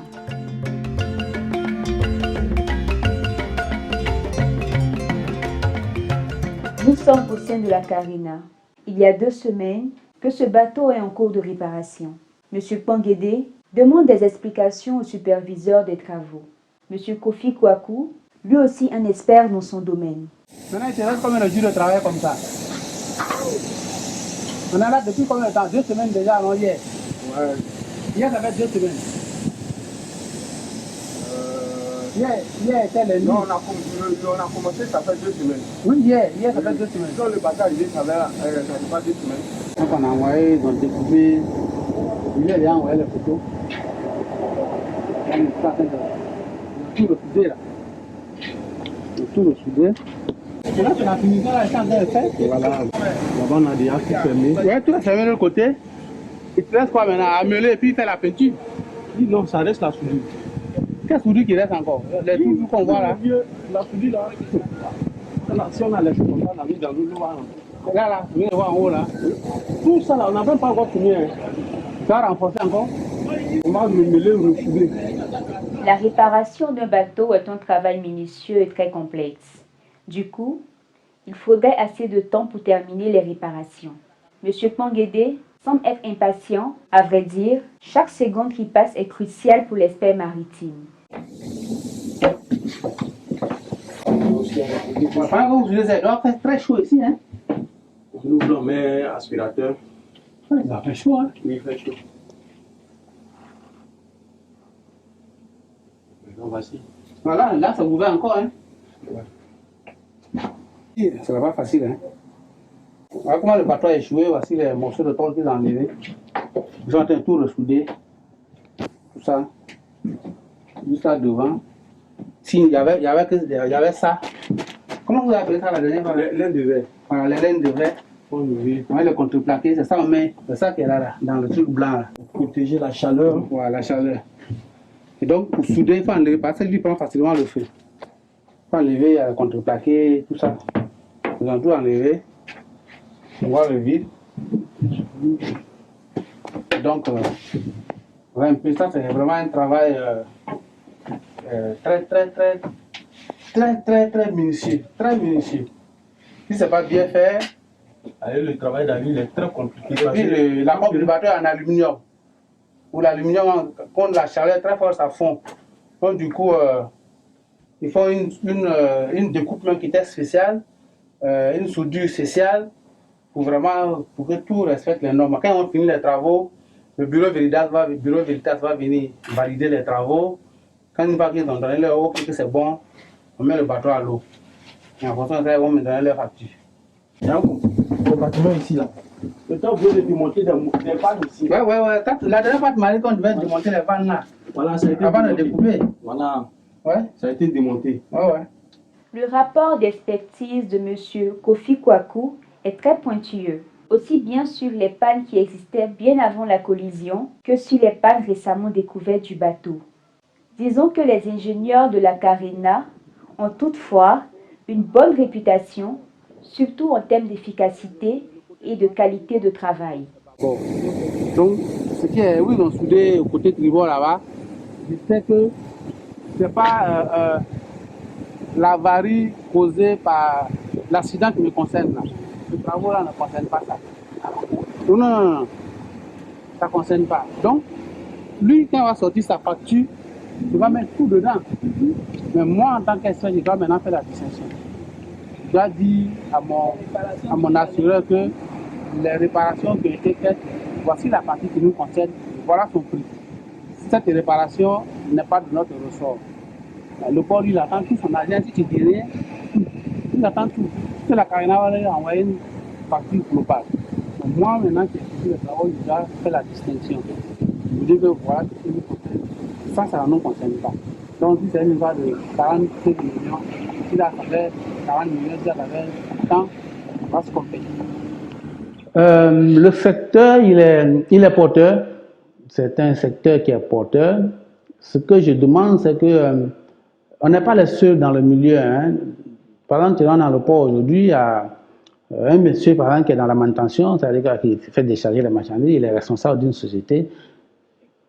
Nous sommes au sein de la Carina. Il y a 2 semaines que ce bateau est en cours de réparation. Monsieur Panguédé demande des explications au superviseur des travaux. Monsieur Kofi Kwaku, lui aussi un expert dans son domaine. Maintenant, il te reste combien de jours de travail comme ça? On est là depuis combien de temps? 2 semaines déjà, non hier? Ouais. Hier, ça fait 2 semaines. Hier était lundi. Non, on a commencé, ça fait 2 semaines. Oui, hier ça fait 2 semaines. Quand le bateau arrivé, ça fait pas 2 semaines. Donc on a envoyé, ils ont découpé, il a envoyé les photos. On est en train de tout refuser là. Tout refuser. Et là, c'est la finition là, c'est en train de faire. Voilà. Là-bas, on a déjà tout fermé. Ouais, tout est fermé de l'autre côté. Il te laisse quoi maintenant? À meuler et puis faire la peinture. Non, ça reste la soudure. Quelle soudure qui reste encore? Les trucs qu'on voit là. La soudure là. Si on a laissé comme ça, on a mis dans l'eau là. Là, vous voyez en haut là. Tout ça là, on n'a même pas encore fini. Ça va renforcer encore? On va le mêler, refouler. La réparation d'un bateau est un travail minutieux et très complexe. Du coup, il faudrait assez de temps pour terminer les réparations. Monsieur Panguédé semble être impatient. À vrai dire, chaque seconde qui passe est cruciale pour l'expert maritime. Pendant que vous utilisez, ça doit faire très chaud ici, hein? Nous voulons mettre aspirateur. Ça va faire chaud, hein? Oui, il fait chaud. Maintenant, voici. Voilà, là, ça vous va encore, hein? Ouais. Ça va pas facile, hein? Voilà comment le bateau a échoué, voici les morceaux de tôle qu'ils ont enlevés. Ils sont en train de tout ressouder. Tout ça. Juste là devant. Si, il y avait ça. Comment vous appelez ça la dernière fois? Laine de verre. Voilà, les laines de verre. On met On met le contreplaqué, c'est ça on met. C'est ça qui est là, dans le truc blanc là. pour protéger la chaleur. Voilà, la chaleur. Et donc, pour souder, il faut enlever, parce que lui prend facilement le feu. Il faut enlever le contreplaqué, tout ça. Ils ont tout enlevé. On voit le vide. Donc, un peu ça, c'est vraiment un travail très minutieux. Très minutieux. Si ce n'est pas bien fait, Allez, le travail d'Ali est très compliqué. et puis la coque du bateau est en aluminium. Où l'aluminium, quand la chaleur est très forte, ça fond. Donc, du coup, il faut une découpe même qui est spéciale, une soudure spéciale, pour que tout respecte les normes. Quand on finit les travaux, le bureau Veritas va venir valider les travaux. Quand une fois qu'ils ont donné leur OK, que c'est bon, on met le bateau à l'eau. Et en fonction de ça, ils vont me donner leur facture. Donc, le bâtiment ici, là. Le temps, vous devez démonter des pannes ici. Ouais. La dernière fois, tu m'as dit qu'on devait démonter les pannes là. Voilà, ça a été Avant de démonté. découper. Voilà, Ouais. ça a été démonté. Ouais. Le rapport d'expertise de M. Kofi Kwaku est très pointilleux, aussi bien sur les pannes qui existaient bien avant la collision que sur les pannes récemment découvertes du bateau. Disons que les ingénieurs de la Carina ont toutefois une bonne réputation, surtout en termes d'efficacité et de qualité de travail. Bon. Donc, ce qui est, oui, ils ont soudé au côté tribord là-bas, je sais que ce n'est pas l'avarie causée par l'accident qui me concerne là. Ce travaux-là ne concerne pas ça. Non. Ça ne concerne pas. Donc, lui, quand il va sortir sa facture, il va mettre tout dedans. Mais moi, en tant qu'expert, je dois maintenant faire la distinction. Je dois dire à mon assureur que les réparations qui ont été faites, voici la partie qui nous concerne, voilà son prix. Cette réparation n'est pas de notre ressort. Le port, il attend tout son argent, si tu dis rien, il attend tout. Si la Carina va lui envoyer une facture globale. Donc moi, maintenant, qui suis le travail, je dois faire la distinction. Je vous dis que voilà ce qui nous concerne. Ça ne nous concerne pas. Donc, si c'est une histoire de 45 millions, si là, ça fait 40 millions, si là, ça fait tant, on va se compter. Le secteur, il est porteur. C'est un secteur qui est porteur. Ce que je demande, c'est que on n'est pas les seuls dans le milieu. Hein. Par exemple, tu vas dans le port aujourd'hui, il y a un monsieur par exemple, qui est dans la manutention, c'est-à-dire qu'il fait décharger les marchandises, il est responsable d'une société.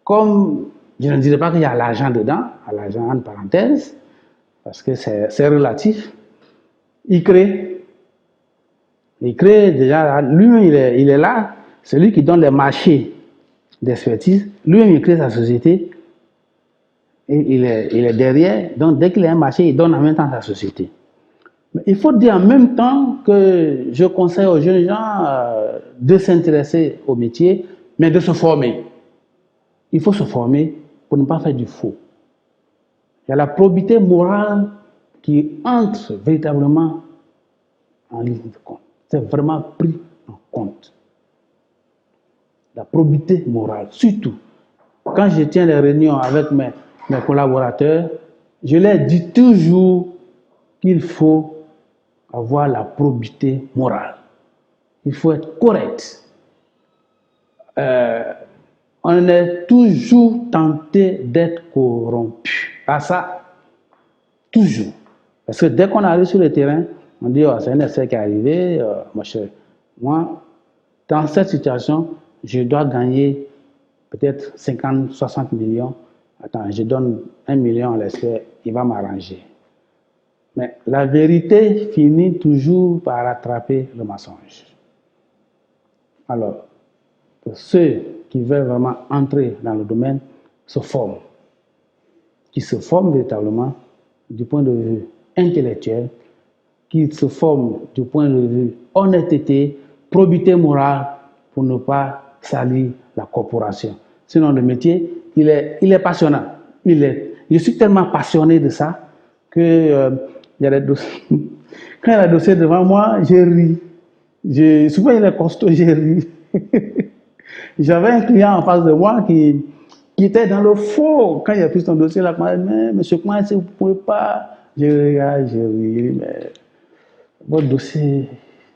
Comme je ne dirais pas qu'il y a l'argent dedans, à l'argent entre parenthèses, parce que c'est relatif, il crée Il crée déjà, lui-même il est là, c'est lui qui donne les marchés d'expertise, lui-même il crée sa société, et il est derrière, donc dès qu'il a un marché, il donne en même temps sa société. Mais il faut dire en même temps que je conseille aux jeunes gens de s'intéresser au métier, mais de se former. Il faut se former pour ne pas faire du faux. Il y a la probité morale qui entre véritablement en ligne de compte. C'est vraiment pris en compte. La probité morale, surtout. Quand je tiens les réunions avec mes collaborateurs, je leur dis toujours qu'il faut avoir la probité morale. Il faut être correct. On est toujours tenté d'être corrompu. À ça, toujours. Parce que dès qu'on arrive sur le terrain, on dit, oh, c'est un essai qui est arrivé, mon cher. Moi, dans cette situation, je dois gagner peut-être 50, 60 millions. Attends, je donne 1 million à l'essai, il va m'arranger. Mais la vérité finit toujours par rattraper le mensonge. Alors, pour ceux qui veulent vraiment entrer dans le domaine, se forment. Qui se forment véritablement du point de vue intellectuel, qui se forment du point de vue honnêteté, probité morale, pour ne pas salir la corporation. Sinon, le métier, il est passionnant. Je suis tellement passionné de ça que il y a des dossiers. Quand il y a des dossiers devant moi, je ris. Souvent, il est costaud, je ris. J'avais un client en face de moi qui était dans le faux. Quand il a pris son dossier, là, il m'a dit, mais monsieur Kouin, si vous ne pouvez pas. Je regarde, je ris, mais votre dossier,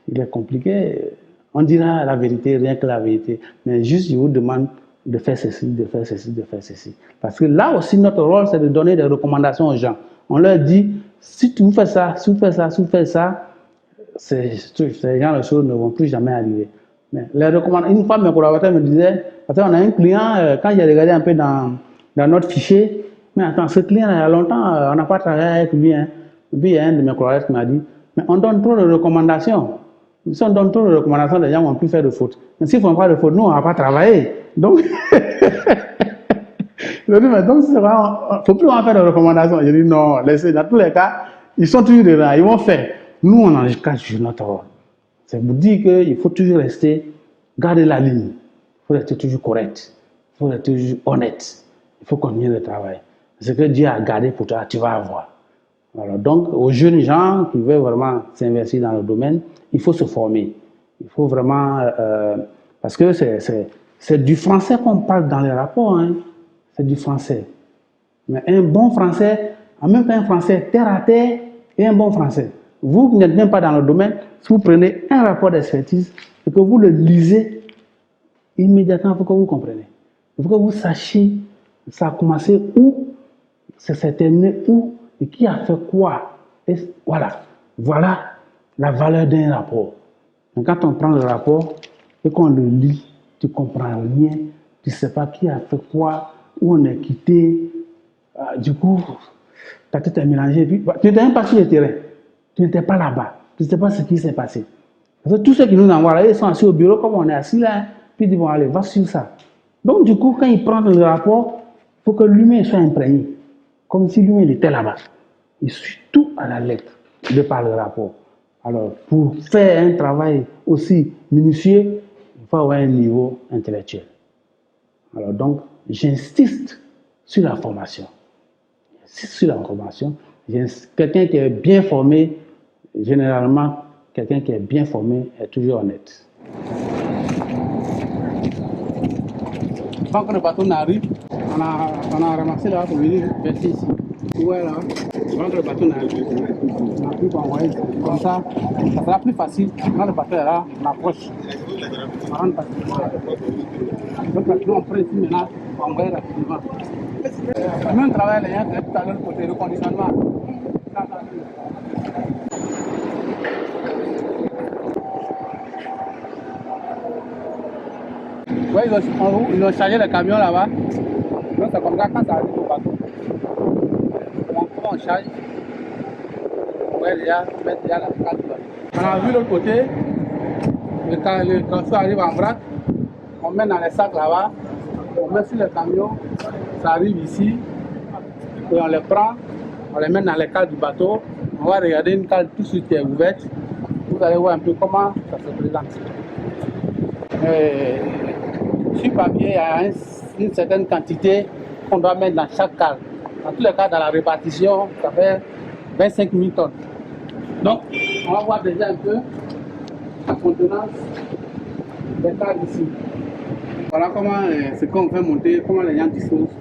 il est compliqué. On dira la vérité, rien que la vérité. Mais juste, je vous demande de faire ceci, de faire ceci, de faire ceci. Parce que là aussi, notre rôle, c'est de donner des recommandations aux gens. On leur dit, si vous faites ça, si vous faites ça, si vous faites ça, ces genres de choses ne vont plus jamais arriver. Mais les recommandations, une fois, mes collaborateurs me disaient, parce qu'on a un client, quand j'ai regardé un peu dans notre fichier, mais attends, ce client, il y a longtemps, on n'a pas travaillé avec lui. Hein. Et puis, il y a un de mes collaborateurs qui m'a dit, mais on donne trop de recommandations. Si on donne trop de recommandations, les gens ne vont plus faire de fautes. Mais s'ils ne font pas de fautes, nous, on ne va pas travailler. Donc, il a dit, mais donc, il ne faut plus en faire de recommandations. J'ai dit, non, laissez, dans tous les cas, ils sont toujours dedans, ils vont faire. Nous, on en cache sur notre rôle. C'est vous dire qu'il faut toujours rester, garder la ligne. Il faut rester toujours correct. Il faut rester toujours honnête. Il faut continuer le travail. Ce que Dieu a gardé pour toi, tu vas avoir. Alors, donc, aux jeunes gens qui veulent vraiment s'investir dans le domaine, il faut se former. Il faut vraiment... parce que c'est du français qu'on parle dans les rapports. Hein. C'est du français. Mais un bon français, en même temps un français terre à terre et un bon français. Vous qui n'êtes même pas dans le domaine, si vous prenez un rapport d'expertise et que vous le lisez, immédiatement, il faut que vous compreniez. Il faut que vous sachiez ça a commencé où, ça s'est terminé où, et qui a fait quoi. Et voilà la valeur d'un rapport. Donc, quand on prend le rapport et qu'on le lit, tu ne comprends rien, tu ne sais pas qui a fait quoi, où on est quitté. Du coup, ta tête est mélangée. Tu n'étais même pas sur le terrain. Tu n'étais pas là-bas. Tu ne sais pas ce qui s'est passé. Parce que tous ceux qui nous envoient là, ils sont assis au bureau comme on est assis là. Puis ils disent, bon, allez, va sur ça. Donc, du coup, quand ils prennent le rapport, il faut que l'humain soit imprégné. Comme si l'humain était là-bas. Il suit tout à la lettre de par le rapport. Alors, pour faire un travail aussi minutieux, il faut avoir un niveau intellectuel. Alors, donc, j'insiste sur la formation. J'insiste sur la formation. Quelqu'un qui est bien formé, généralement, quelqu'un qui est bien formé est toujours honnête. Quand le bateau n'arrive, on a ramassé là pour venir verser ici. Ouais, là, quand le bateau n'arrive, on a pu envoyer comme ça sera plus facile. Quand le bateau est là, on approche. On rentre facilement. Donc, nous, on prend ici maintenant, on envoie rapidement. Même travail, les gens, c'est tout à l'heure côté reconditionnement. Ouais, ils ont chargé le camion là-bas. Donc c'est comme ça quand ça arrive au bateau. On charge. Ouais, déjà, tu mets déjà la carte. On a vu l'autre côté, le cancer arrive en vrac, on met dans les sacs là-bas, on met sur le camion, ça arrive ici, et on les prend, on les met dans les cales du bateau. On va regarder une cale tout de suite qui est ouverte. Vous allez voir un peu comment ça se présente. Sur papier, il y a une certaine quantité qu'on doit mettre dans chaque cale. Dans tous les cas, dans la répartition, ça fait 25 000 tonnes. Donc, on va voir déjà un peu la contenance des cales ici. Voilà comment ce qu'on fait monter, comment les gens disposent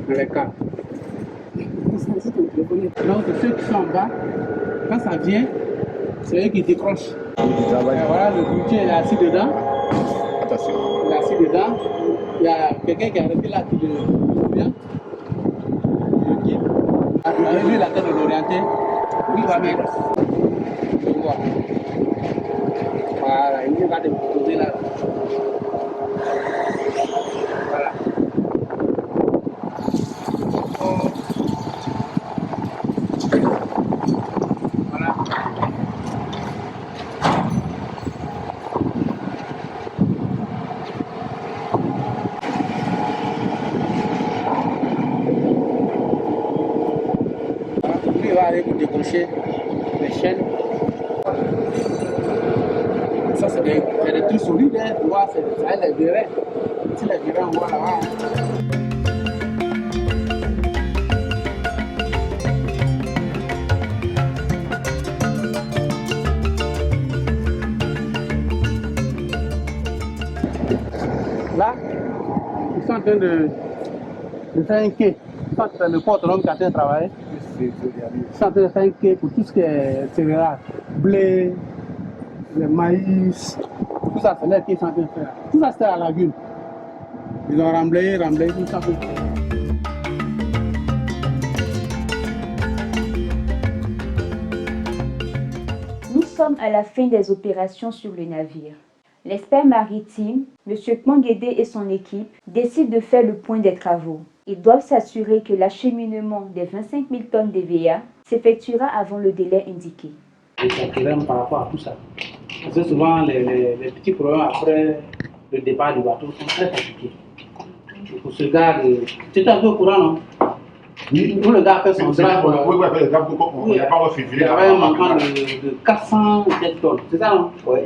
de les cales. Donc, ceux qui sont en bas, quand ça vient, c'est eux qui décrochent. Voilà, le goutier est assis dedans. Attention. Il est assis dedans. Il y a quelqu'un qui est arrêté là qui l'oriente. Lui, il a tête de l'orienter. Lui, il va mettre. Voilà, il va déposer là. Voilà. Voilà. Lui, il va aller pour décrocher les chaînes. Ça, c'est des trucs solides, hein. Tu vois, ça les verrait. Si les verrais, on voit là-bas. Là, ils sont en train de faire un quai. Le port autonome qui est en train de travailler. Ils sont en train de faire un quai pour tout ce qui est céréales, blé, le maïs, tout ça, c'est là qu'ils sont en train de faire. Tout ça, c'était à la lagune. Ils ont remblayé, tout ça. Nous sommes à la fin des opérations sur le navire. L'expert maritime, M. Kpang-Guédé et son équipe décident de faire le point des travaux. Ils doivent s'assurer que l'acheminement des 25 000 tonnes d'EVA s'effectuera avant le délai indiqué. Les problèmes par rapport à tout ça. Parce que souvent, les petits problèmes après le départ du bateau sont très compliqués. Et pour ce gars, tu es un peu au courant, non? Oui. Où le gars a fait son drap. Il y avait un manquement de 400 tonnes. C'est ça, non? Oui,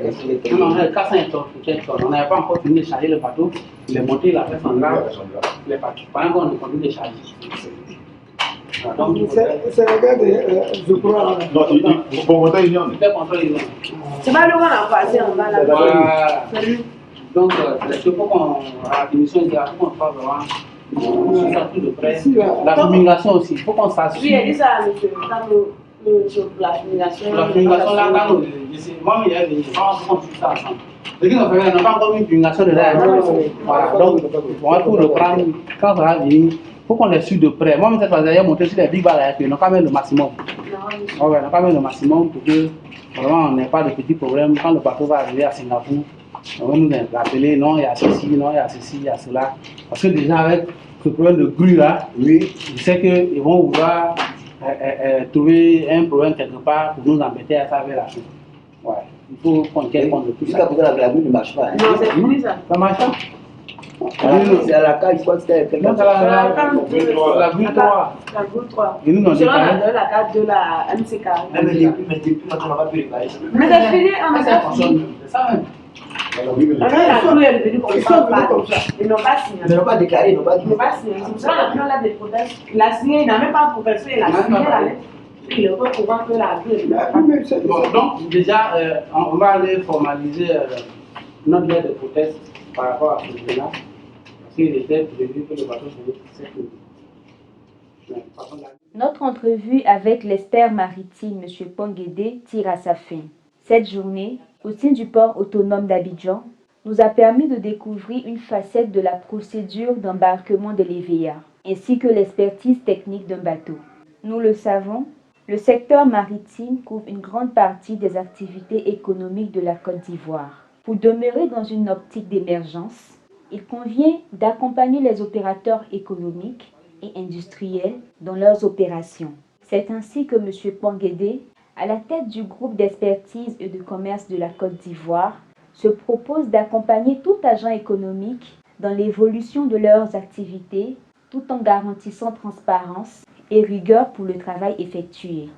400 tonnes. On n'avait pas encore fini de charger le bateau. Il est monté, il a fait son drap. Il est parti. Pendant qu'on continue de charger. C'est le gars de, je crois. Non, il faut monter une union. C'est pas le droit d'en passer en bas là. Voilà. Donc, il faut qu'on, à la finition, il faut qu'on fasse vraiment. On se tout de près. La fumigation aussi, il faut qu'on s'assure. Oui, il a dit ça, monsieur, la fumigation. La fumigation, là, moi, il y a des gens qui font tout ça ensemble. Ce qui nous fait, on n'a pas encore mis une fumigation de l'air. Voilà, donc, on va tout reprendre. Quand ça va venir, il faut qu'on les suive de près. Moi, cette fois, j'ai monté sur les big balles, ils n'ont pas mis le maximum. On n'a pas mis le maximum pour que vraiment on n'ait pas de petits problèmes. Quand le bateau va arriver à Singapour, on va nous appeler, non, il y a ceci, non, il y a ceci, il y a cela. Parce que déjà, avec ce problème de grue là, oui, je sais qu'ils vont vouloir trouver un problème quelque part pour nous embêter à travers la chose. Ouais. Il faut qu'on tienne compte de tout ça. La grue ne marche pas. Non, c'est fini ça. Ça marche pas? C'est à la cage, je crois que c'était quelqu'un. La grue 3. La grue 3. Et nous, on dit la carte de la MCK. Mais depuis, on n'a pas pu réparer ça. Mais c'est fini, on a pas fini. C'est ça même. La grue est devenue comme ça. Ils n'ont pas signé. Ils n'ont pas déclaré, ils n'ont pas dit. Ils n'ont pas signé. C'est pour ça qu'on a pris des protestes. Il a signé, il n'a même pas professé, il a signé la lettre. Il est au courant que la grue. Bon, donc, déjà, on va aller formaliser notre lettre de proteste par rapport à ce sujet-là. Parce qu'il était prévu que le bateau se mette. Notre entrevue avec l'expert maritime M. Kpang-Guédé tire à sa fin. Cette journée, au sein du port autonome d'Abidjan, nous a permis de découvrir une facette de la procédure d'embarquement de l'EVA, ainsi que l'expertise technique d'un bateau. Nous le savons, le secteur maritime couvre une grande partie des activités économiques de la Côte d'Ivoire. Pour demeurer dans une optique d'émergence, il convient d'accompagner les opérateurs économiques et industriels dans leurs opérations. C'est ainsi que M. Kpang-Guédé, à la tête du groupe d'expertise et de commerce de la Côte d'Ivoire, se propose d'accompagner tout agent économique dans l'évolution de leurs activités tout en garantissant transparence et rigueur pour le travail effectué.